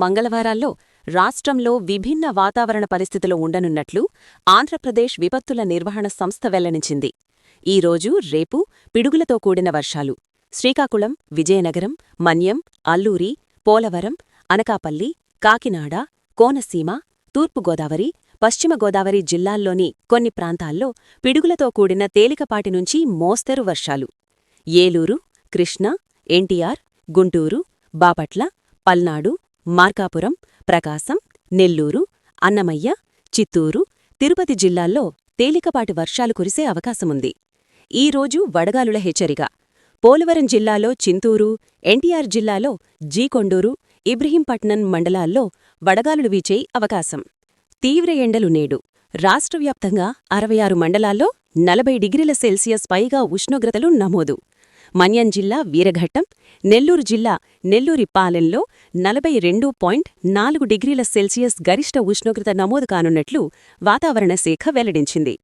మంగళవారాల్లో రాష్ట్రంలో విభిన్న వాతావరణ పరిస్థితులు ఉండనున్నట్లు ఆంధ్రప్రదేశ్ విపత్తుల నిర్వహణ సంస్థ వెల్లడించింది. ఈరోజు, రేపు పిడుగులతో కూడిన వర్షాలు శ్రీకాకుళం, విజయనగరం, మన్యం, అల్లూరి, పోలవరం, అనకాపల్లి, కాకినాడ, కోనసీమ, తూర్పుగోదావరి, పశ్చిమ గోదావరి జిల్లాల్లోని కొన్ని ప్రాంతాల్లో పిడుగులతో కూడిన తేలికపాటి నుంచి మోస్తరు వర్షాలు. ఏలూరు, కృష్ణా, ఎన్టీఆర్, గుంటూరు, బాపట్ల, పల్నాడు, మార్కాపురం, ప్రకాశం, నెల్లూరు, అన్నమయ్య, చిత్తూరు, తిరుపతి జిల్లాల్లో తేలికపాటి వర్షాలు కురిసే అవకాశముంది. ఈరోజు వడగాలుల హెచ్చరిక. పోలవరం జిల్లాలో చింతూరు, ఎన్టీఆర్ జిల్లాలో జీకొండూరు, ఇబ్రహీంపట్నం మండలాల్లో వడగాలులు వీచే అవకాశం. తీవ్ర ఎండలు నేడు రాష్ట్రవ్యాప్తంగా 66 మండలాల్లో 40 డిగ్రీల సెల్సియస్ పైగా ఉష్ణోగ్రతలు నమోదు. మన్యం జిల్లా వీరఘట్టం, నెల్లూరు జిల్లా నెల్లూరిపాలెంలో 42.4 డిగ్రీల సెల్సియస్ గరిష్ట ఉష్ణోగ్రత నమోదు కానున్నట్లు వాతావరణ శాఖ వెల్లడించింది.